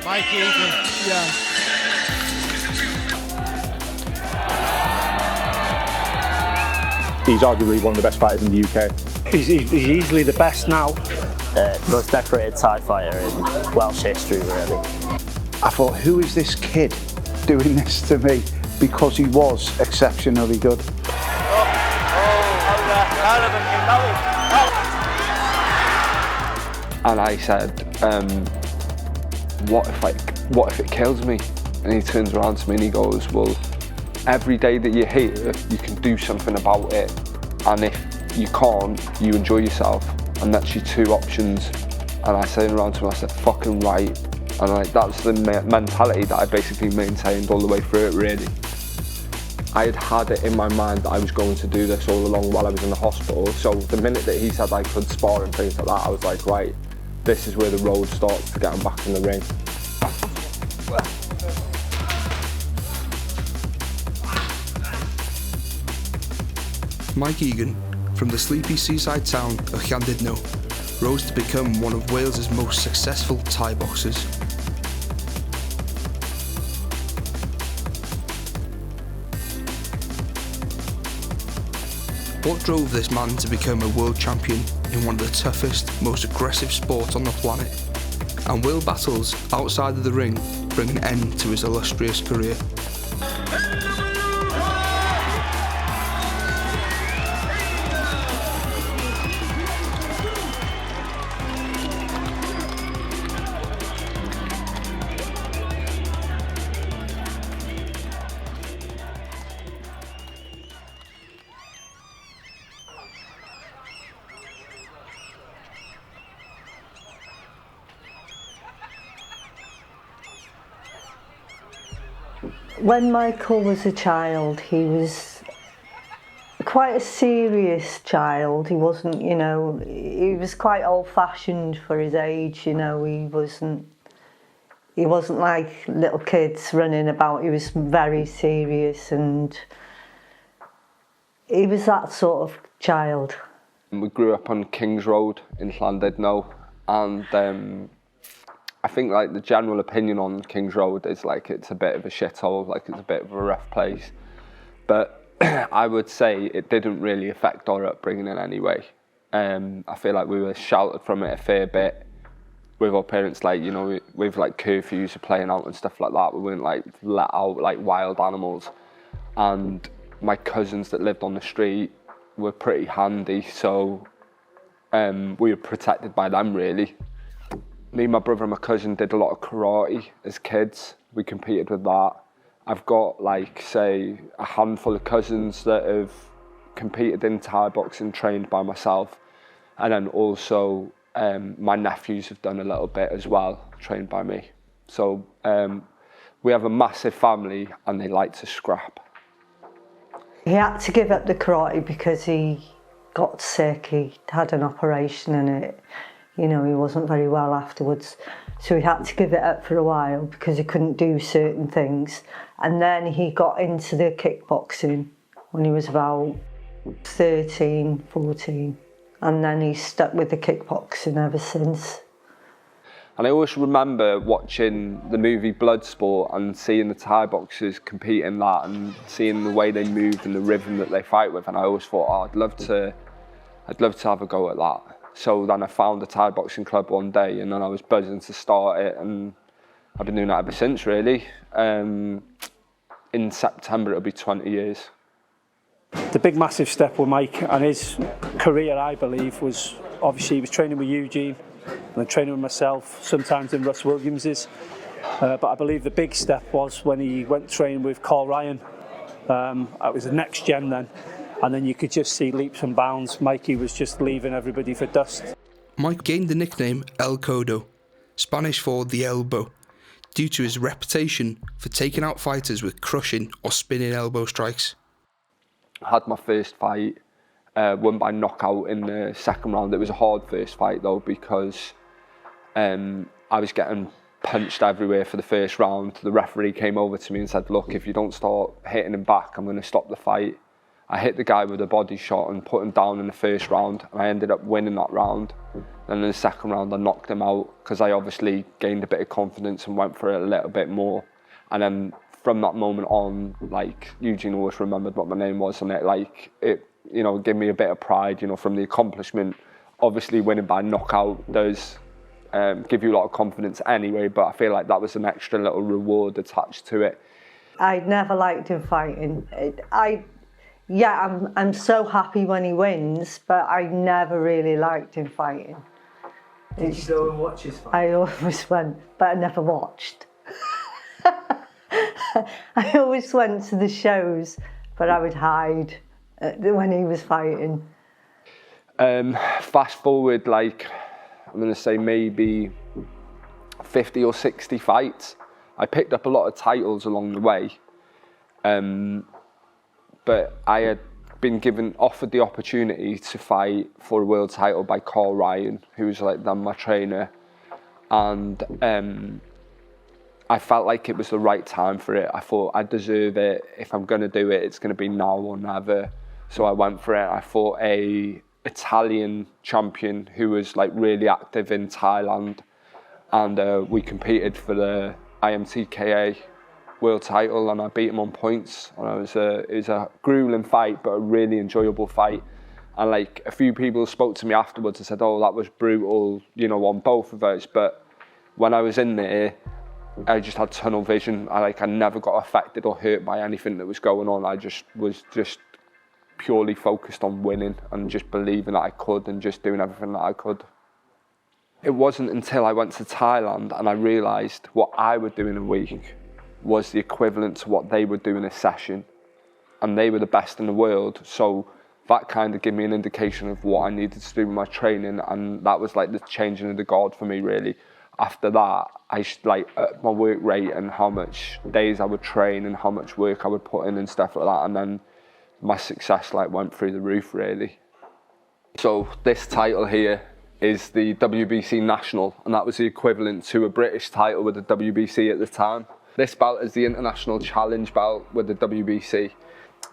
Mike Egan. Yeah. He's arguably one of the best fighters in the UK. He's easily the best now. Most decorated TIE fighter in Welsh history, really. I thought, who is this kid doing this to me? Because he was exceptionally good. And I said, what if it kills me? And he turns around to me and he goes, well, every day that you're here, you can do something about it. And if you can't, you enjoy yourself. And that's your two options. And I turned around to him, I said, fucking right. And that's the mentality that I basically maintained all the way through it, really. I had it in my mind that I was going to do this all along while I was in the hospital. So the minute that he said I could spar and things like that, I was like, right, this is where the road starts to get him back in the ring. Mike Egan, from the sleepy seaside town of Llandudno, rose to become one of Wales's most successful Thai boxers. What drove this man to become a world champion in one of the toughest, most aggressive sports on the planet? And will battles outside of the ring bring an end to his illustrious career? When Michael was a child, he was quite a serious child. He wasn't, he was quite old-fashioned for his age, he wasn't like little kids running about. He was very serious and he was that sort of child. We grew up on King's Road in Llandudno, and I think like the general opinion on King's Road is like it's a bit of a shithole, like it's a bit of a rough place. But I would say it didn't really affect our upbringing in any way. I feel like we were sheltered from it a fair bit with our parents, like, with like curfews of playing out and stuff like that. We weren't like let out like wild animals. And my cousins that lived on the street were pretty handy, so we were protected by them, really. Me, my brother and my cousin did a lot of karate as kids. We competed with that. I've got like, say, a handful of cousins that have competed in Thai boxing, trained by myself. And then also my nephews have done a little bit as well, trained by me. So we have a massive family and they like to scrap. He had to give up the karate because he got sick. He had an operation and he wasn't very well afterwards. So he had to give it up for a while because he couldn't do certain things. And then he got into the kickboxing when he was about 13, 14. And then he stuck with the kickboxing ever since. And I always remember watching the movie Bloodsport and seeing the Thai boxers compete in that and seeing the way they move and the rhythm that they fight with. And I always thought, oh, I'd love to have a go at that. So then I found a Thai boxing club one day and then I was buzzing to start it, and I've been doing that ever since, really. In September it'll be 20 years. The big massive step with Mike and his career, I believe, was obviously he was training with Eugene and then training with myself, sometimes in Russ Williams's. But I believe the big step was when he went training with Carl Ryan. It was the next gen then. And then you could just see leaps and bounds. Mikey was just leaving everybody for dust. Mike gained the nickname El Codo, Spanish for the elbow, due to his reputation for taking out fighters with crushing or spinning elbow strikes. I had my first fight, won by knockout in the second round. It was a hard first fight though, because I was getting punched everywhere for the first round. The referee came over to me and said, look, if you don't start hitting him back, I'm going to stop the fight. I hit the guy with a body shot and put him down in the first round, and I ended up winning that round. And in the second round, I knocked him out because I obviously gained a bit of confidence and went for it a little bit more. And then from that moment on, like, Eugene always remembered what my name was, and it you know, gave me a bit of pride, you know, from the accomplishment. Obviously, winning by knockout does give you a lot of confidence anyway, but I feel like that was an extra little reward attached to it. I never liked him fighting. I'm so happy when he wins, but I never really liked him fighting. Did you go and watch his fight? I always went, but I never watched. I always went to the shows, but I would hide when he was fighting. Fast forward, like, I'm going to say maybe 50 or 60 fights. I picked up a lot of titles along the way. But I had been offered the opportunity to fight for a world title by Carl Ryan, who was like then my trainer, and I felt like it was the right time for it. I thought I deserve it. If I'm going to do it, it's going to be now or never. So I went for it. I fought a Italian champion who was like really active in Thailand, and we competed for the IMTKA world title, and I beat him on points. And it was a grueling fight, but a really enjoyable fight. And like a few people spoke to me afterwards and said, "Oh, that was brutal," you know, on both of us. But when I was in there, I just had tunnel vision. I never got affected or hurt by anything that was going on. I was purely focused on winning and just believing that I could and just doing everything that I could. It wasn't until I went to Thailand and I realised what I would do in a week was the equivalent to what they would do in a session. And they were the best in the world. So that kind of gave me an indication of what I needed to do with my training. And that was like the changing of the guard for me, really. After that, I up my work rate and how much days I would train and how much work I would put in and stuff like that. And then my success went through the roof, really. So this title here is the WBC National, and that was the equivalent to a British title with the WBC at the time. This belt is the International Challenge belt with the WBC.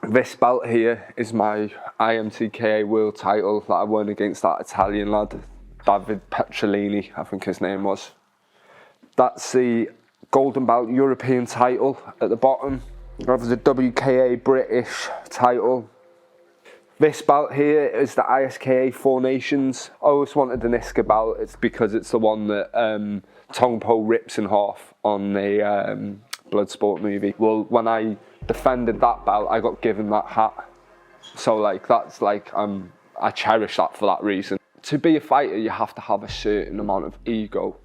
This belt here is my IMTKA world title that I won against that Italian lad, David Petrolini, I think his name was. That's the golden belt European title at the bottom. That was the WKA British title. This belt here is the ISKA Four Nations. I always wanted an ISKA belt. It's because it's the one that Tong Po rips in half on the Bloodsport movie. Well, when I defended that belt, I got given that hat. So that's I cherish that for that reason. To be a fighter, you have to have a certain amount of ego,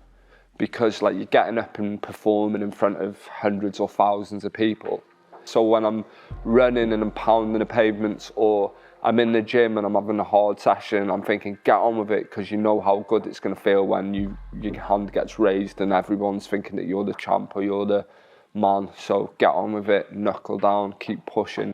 because you're getting up and performing in front of hundreds or thousands of people. So when I'm running and I'm pounding the pavements, or I'm in the gym and I'm having a hard session, I'm thinking, get on with it, because you know how good it's going to feel when your hand gets raised and everyone's thinking that you're the champ or you're the man. So get on with it, knuckle down, keep pushing.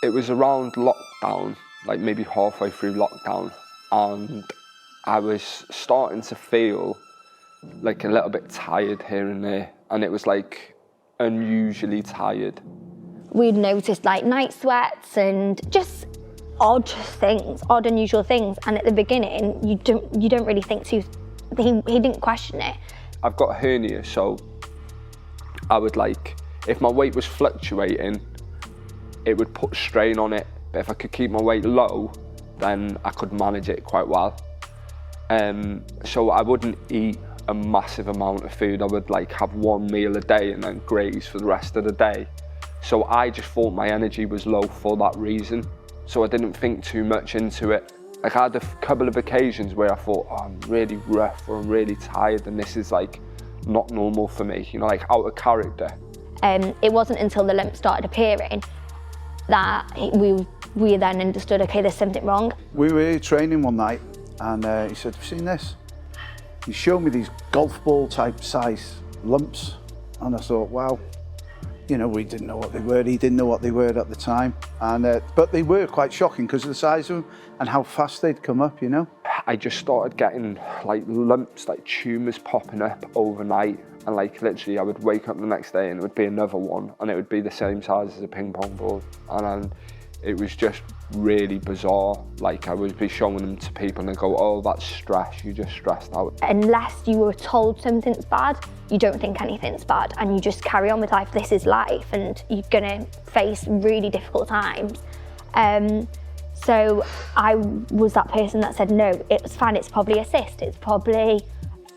It was around lockdown, maybe halfway through lockdown, and I was starting to feel a little bit tired here and there, and it was unusually tired. We'd noticed night sweats and just odd things, odd unusual things, and at the beginning you don't really think too. He didn't question it. I've got a hernia, so I would if my weight was fluctuating, it would put strain on it, but if I could keep my weight low, then I could manage it quite well. So I wouldn't eat a massive amount of food. I would have one meal a day and then graze for the rest of the day. So I just thought my energy was low for that reason. So I didn't think too much into it. I had a couple of occasions where I thought, oh, I'm really rough or I'm really tired, and this is not normal for me, out of character. It wasn't until the lump started appearing that we then understood, okay, there's something wrong. We were here training one night, and he said, have you seen this? He showed me these golf ball type size lumps, and I thought, wow, You know, we didn't know what they were, he didn't know what they were at the time. And but they were quite shocking because of the size of them and how fast they'd come up, you know. I just started getting like lumps, like tumours popping up overnight, and like literally I would wake up the next day and it would be another one, and it would be the same size as a ping pong ball. And it was just really bizarre. Like I would be showing them to people and they go, oh, that's stress, you just stressed out. Unless you were told something's bad, you don't think anything's bad and you just carry on with life. This is life and you're gonna face really difficult times. So I was that person that said, no, it's fine, it's probably a cyst, it's probably,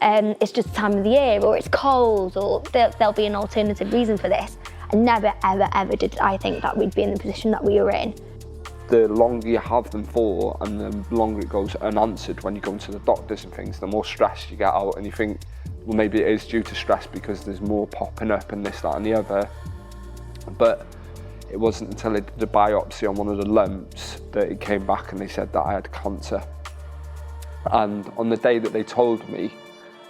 it's just the time of the year, or it's cold, or there'll be an alternative reason for this. And never, ever, ever did I think that we'd be in the position that we were in. The longer you have them for and the longer it goes unanswered when you go into the doctors and things, the more stress you get out and you think, well, maybe it is due to stress because there's more popping up and this, that and the other. But it wasn't until I did a biopsy on one of the lumps that it came back and they said that I had cancer. And on the day that they told me,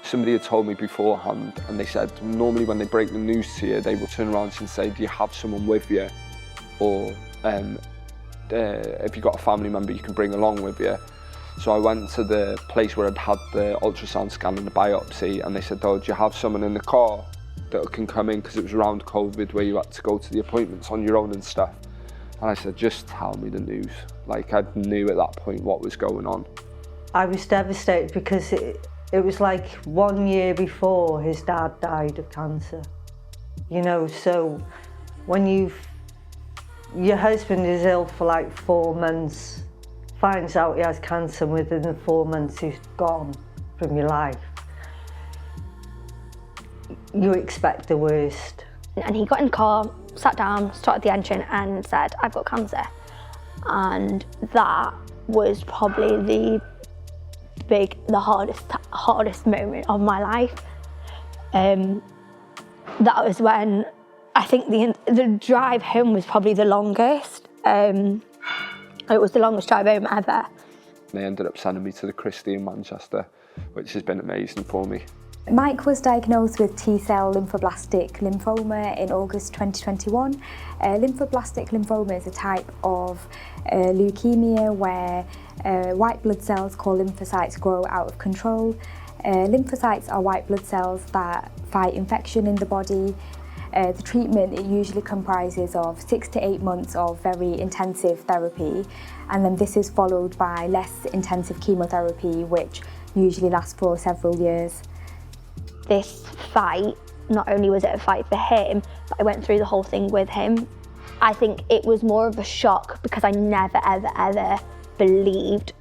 somebody had told me beforehand, and they said normally when they break the news to you, they will turn around and say, do you have someone with you? Or if you've got a family member you can bring along with you. So I went to the place where I'd had the ultrasound scan and the biopsy, and they said, oh, do you have someone in the car that can come in? Because it was around COVID where you had to go to the appointments on your own and stuff. And I said, just tell me the news. Like I knew at that point what was going on. I was devastated because it was like 1 year before his dad died of cancer. You know, so when your husband is ill for like 4 months, finds out he has cancer, and within the 4 months he's gone from your life. You expect the worst. And he got in the car, sat down, started the engine and said, I've got cancer. And that was probably the hardest moment of my life. That was when I think the drive home was probably the longest. It was the longest drive home ever. They ended up sending me to the Christie in Manchester, which has been amazing for me. Mike was diagnosed with T-cell lymphoblastic lymphoma in August 2021. Lymphoblastic lymphoma is a type of leukemia where white blood cells called lymphocytes grow out of control. Lymphocytes are white blood cells that fight infection in the body. The treatment, it usually comprises of 6 to 8 months of very intensive therapy, and then this is followed by less intensive chemotherapy, which usually lasts for several years. This fight, not only was it a fight for him, but I went through the whole thing with him. I think it was more of a shock because I never, ever, ever believed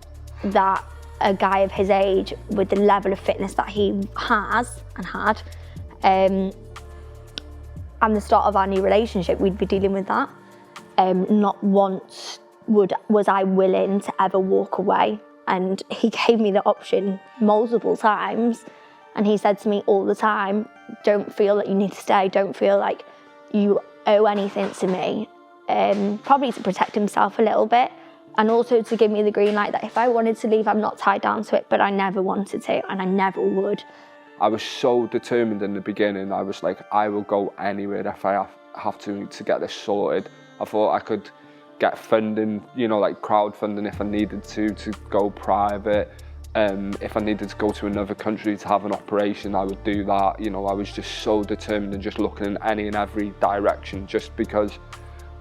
that a guy of his age with the level of fitness that he has and had, and the start of our new relationship, we'd be dealing with that. Not once was I willing to ever walk away. And he gave me the option multiple times. And he said to me all the time, don't feel that you need to stay, don't feel like you owe anything to me. Probably to protect himself a little bit. And also to give me the green light that if I wanted to leave, I'm not tied down to it, but I never wanted to, and I never would. I was so determined in the beginning. I was like, I will go anywhere if I have to get this sorted. I thought I could get funding, you know, like crowdfunding if I needed to go private. If I needed to go to another country to have an operation, I would do that. You know, I was just so determined and just looking in any and every direction just because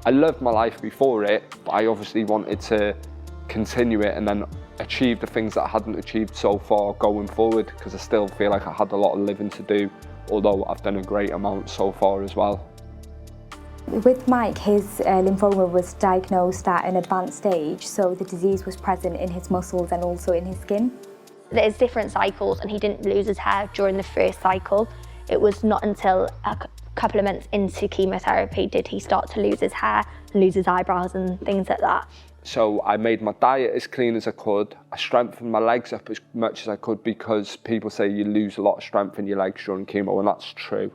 I loved my life before it, but I obviously wanted to continue it and then achieve the things that I hadn't achieved so far going forward, because I still feel like I had a lot of living to do, although I've done a great amount so far as well. With Mike, his lymphoma was diagnosed at an advanced stage, so the disease was present in his muscles and also in his skin. There's different cycles, and he didn't lose his hair during the first cycle. It was not until a couple of months into chemotherapy did he start to lose his hair, lose his eyebrows and things like that. So I made my diet as clean as I could. I strengthened my legs up as much as I could, because people say you lose a lot of strength in your legs during chemo, and that's true.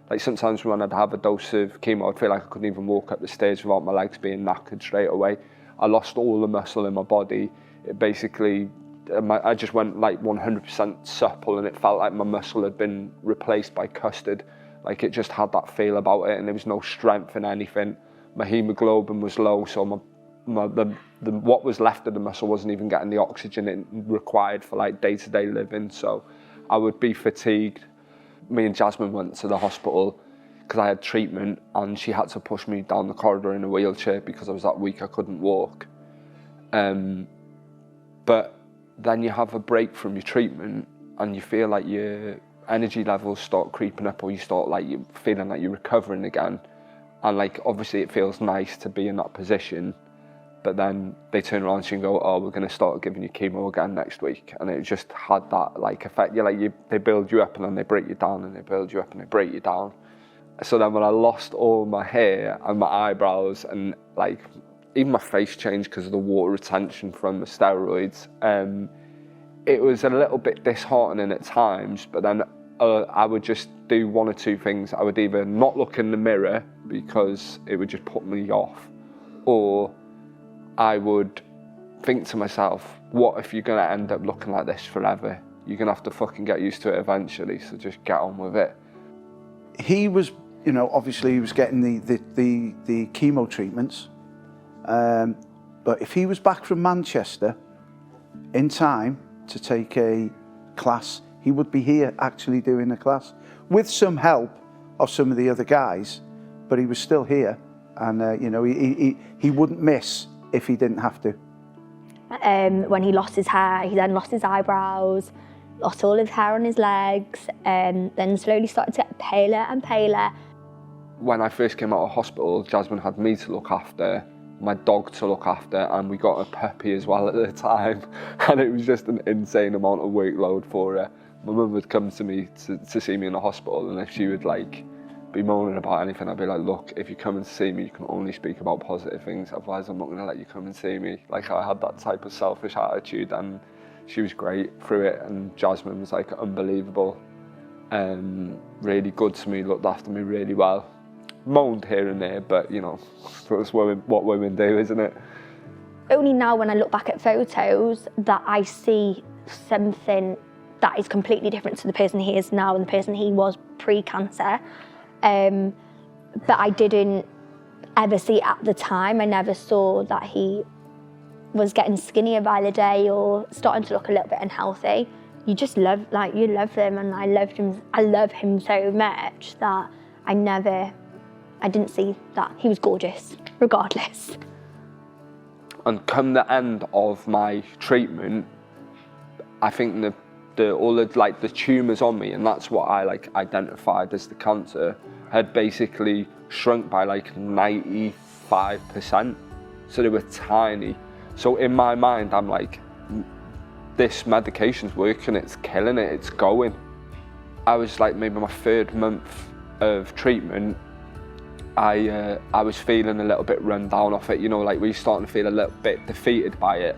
Like sometimes when I'd have a dose of chemo, I'd feel like I couldn't even walk up the stairs without my legs being knackered straight away. I lost all the muscle in my body. It basically, I just went like 100% supple, and it felt like my muscle had been replaced by custard. Like, it just had that feel about it, and there was no strength in anything. My hemoglobin was low, so what was left of the muscle wasn't even getting the oxygen it required for like day-to-day living. So I would be fatigued. Me and Jasmine went to the hospital because I had treatment, and she had to push me down the corridor in a wheelchair because I was that weak I couldn't walk. But then you have a break from your treatment and you feel like your energy levels start creeping up, or you start like you feeling like you're recovering again. And like, obviously it feels nice to be in that position, but then they turn around to you and go, oh, we're going to start giving you chemo again next week. And it just had that like effect. They build you up and then they break you down, and they build you up and they break you down. So then when I lost all my hair and my eyebrows, and like even my face changed because of the water retention from the steroids, it was a little bit disheartening at times. But then I would just do one or two things. I would either not look in the mirror because it would just put me off, or I would think to myself, what if you're going to end up looking like this forever? You're going to have to fucking get used to it eventually, so just get on with it. He was, you know, obviously he was getting the chemo treatments, but if he was back from Manchester in time to take a class, he would be here actually doing the class with some help of some of the other guys, but he was still here, and you know, he wouldn't miss if he didn't have to. When he lost his hair, he then lost his eyebrows, lost all his hair on his legs, then slowly started to get paler and paler. When I first came out of hospital, Jasmine had me to look after, my dog to look after, and we got a puppy as well at the time. And it was just an insane amount of workload for her. My mum would come to me to see me in the hospital, and if she would like be moaning about anything, I'd be like, look, if you come and see me, you can only speak about positive things, otherwise I'm not going to let you come and see me. Like, I had that type of selfish attitude, and she was great through it, and Jasmine was like unbelievable, really good to me, looked after me really well. Moaned here and there, but you know, that's what women do, isn't it? Only now when I look back at photos that I see something that is completely different to the person he is now and the person he was pre-cancer. But I didn't ever see it at the time. I never saw that he was getting skinnier by the day or starting to look a little bit unhealthy. You just love, like, you love them, and I love him so much that I didn't see that. He was gorgeous, regardless. And come the end of my treatment, I think all the tumours on me, and that's what I like identified as the cancer, had basically shrunk by like 95%. So they were tiny. So in my mind, I'm like, this medication's working, it's killing it, it's going. I was like maybe my 3rd month of treatment, I was feeling a little bit run down off it, you know, like we're starting to feel a little bit defeated by it.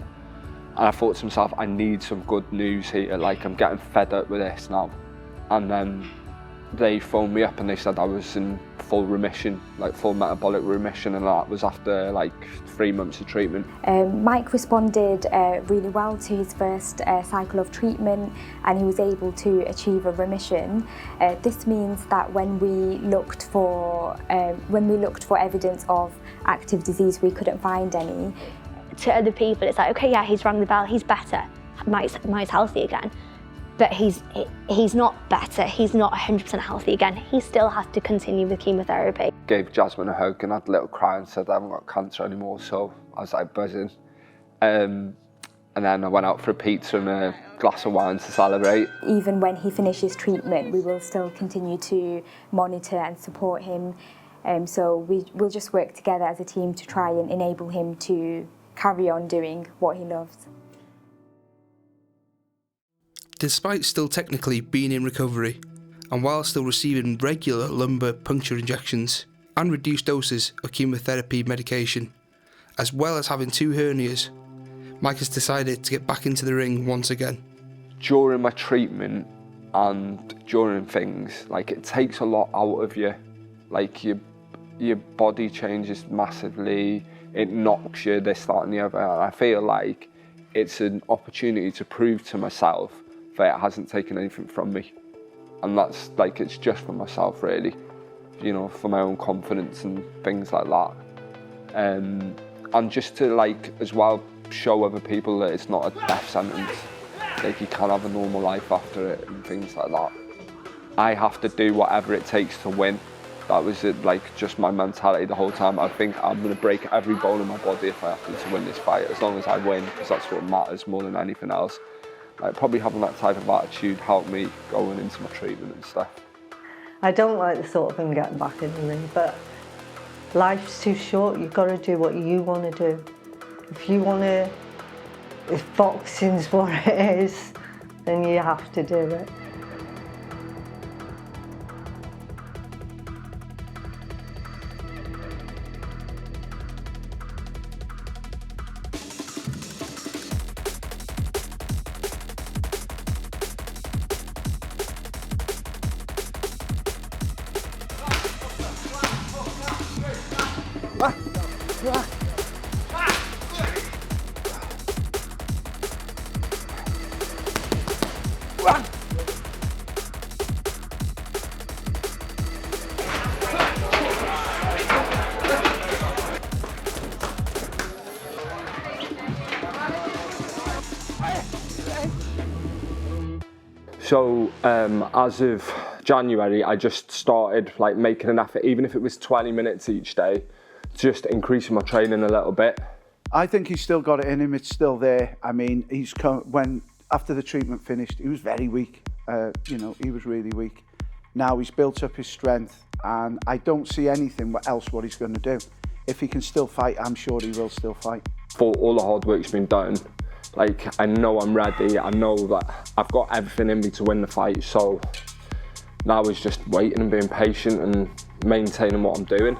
And I thought to myself, I need some good news here, like I'm getting fed up with this now. And then they phoned me up and they said I was in full remission, like full metabolic remission, and that was after like 3 months of treatment. Mike responded really well to his first cycle of treatment, and he was able to achieve a remission. This means that when we looked for evidence of active disease, we couldn't find any. To other people, it's like, okay, yeah, he's rang the bell, he's better, Mike's healthy again. But he's not better, he's not 100% healthy again. He still has to continue with chemotherapy. Gave Jasmine a hug and had a little cry and said I haven't got cancer anymore, so I was like buzzing. And then I went out for a pizza and a glass of wine to celebrate. Even when he finishes treatment, we will still continue to monitor and support him. So we'll just work together as a team to try and enable him to carry on doing what he loves. Despite still technically being in recovery, and while still receiving regular lumbar puncture injections and reduced doses of chemotherapy medication, as well as having 2 hernias, Mike has decided to get back into the ring once again. During my treatment and during things, like it takes a lot out of you. Like your body changes massively, it knocks you, this, that and the other. And I feel like it's an opportunity to prove to myself that it hasn't taken anything from me. and that's like, it's just for myself really, you know, for my own confidence and things like that. And just to like as well show other people that it's not a death sentence, like you can have a normal life after it and things like that. I have to do whatever it takes to win. That was it, like just my mentality the whole time. I think I'm going to break every bone in my body if I have to win this fight, as long as I win, because that's what matters more than anything else. Like, probably having that type of attitude helped me going into my treatment and stuff. I don't like the thought of him getting back in the ring, but life's too short. You've got to do what you want to do. If boxing's what it is, then you have to do it. So as of January, I just started like making an effort, even if it was 20 minutes each day, just increasing my training a little bit. I think he's still got it in him. It's still there. I mean, after the treatment finished, he was very weak. You know, he was really weak. Now he's built up his strength, and I don't see anything else what he's going to do. If he can still fight, I'm sure he will still fight. For all the hard work's been done, like, I know I'm ready. I know that I've got everything in me to win the fight. So now it's just waiting and being patient and maintaining what I'm doing.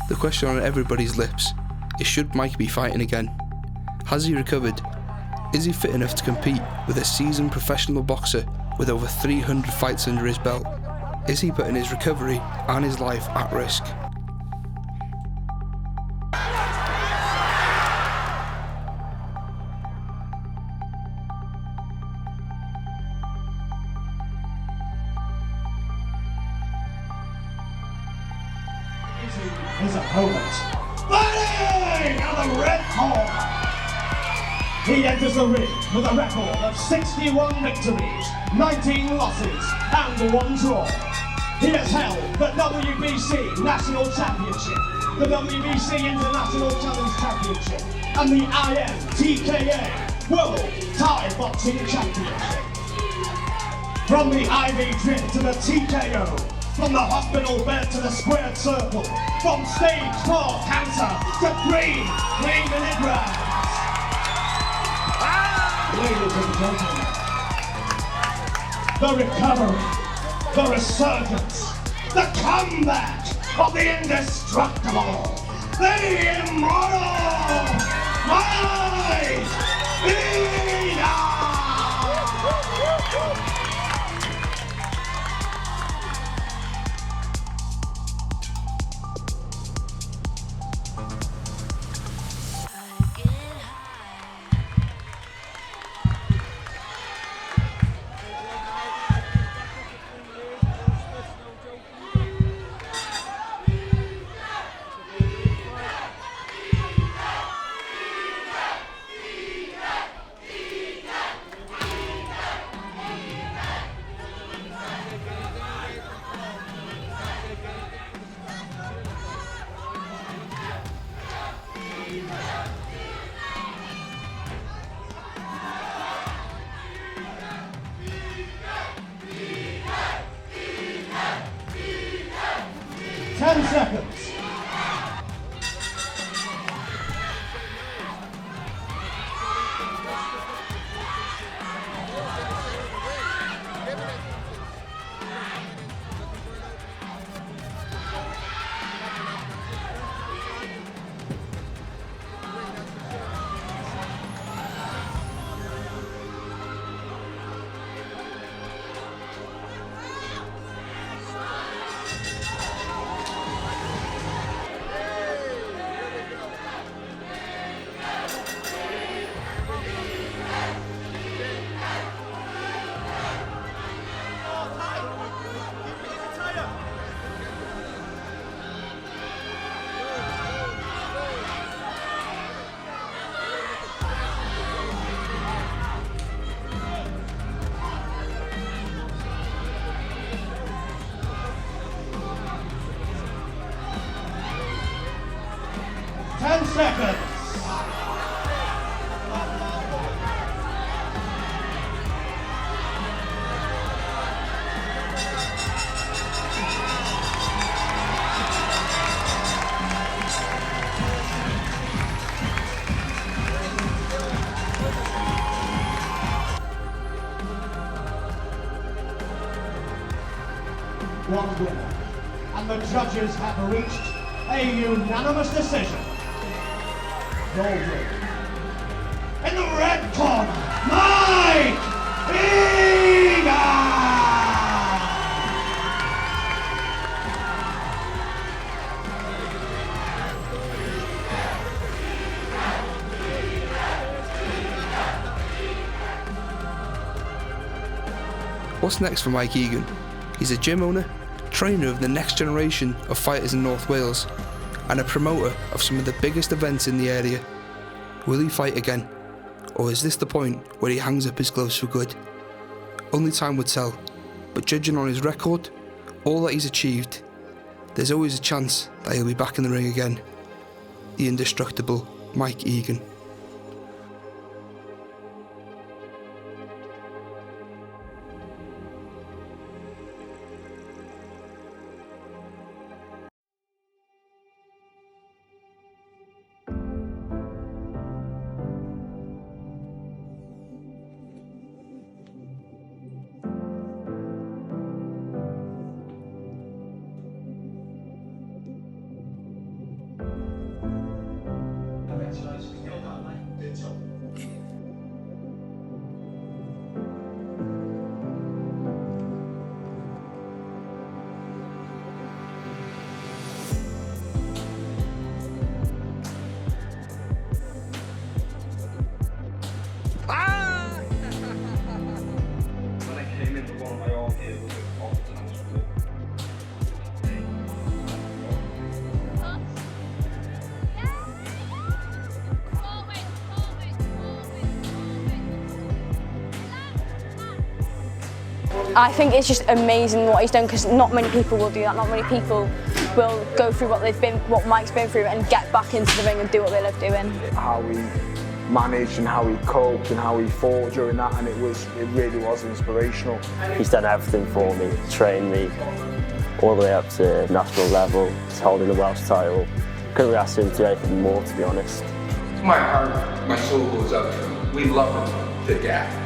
The question on everybody's lips is, should Mike be fighting again? Has he recovered? Is he fit enough to compete with a seasoned professional boxer with over 300 fights under his belt? Is he putting his recovery and his life at risk? His opponent, fighting out of the red corner. He enters the ring with a record of 61 victories, 19 losses, and 1 draw. He has held the WBC National Championship, the WBC International Challenge Championship, and the IMTKA World Thai Boxing Championship. From the IV drip to the TKO, from the hospital bed to the squared circle, from stage 4 cancer to 3-minute rounds. Ladies and gentlemen, the recovery, the resurgence, the comeback of the Indestructible, the Immortal, Muay, Eagan! Seconds. seconds. One winner, and the judges have reached a unanimous decision. Gold ring. In the red corner, Mike Egan! What's next for Mike Egan? He's a gym owner, trainer of the next generation of fighters in North Wales, and a promoter of some of the biggest events in the area. Will he fight again? Or is this the point where he hangs up his gloves for good? Only time would tell, but judging on his record, all that he's achieved, there's always a chance that he'll be back in the ring again. The indestructible Mike Egan. I think it's just amazing what he's done, because not many people will do that. Not many people will go through what Mike's been through and get back into the ring and do what they love doing. How he managed and how he coped and how he fought during that, and it really was inspirational. He's done everything for me, trained me all the way up to national level. He's holding the Welsh title. Couldn't really ask him to do anything more, to be honest. My heart, my soul goes out to him. We love him to death.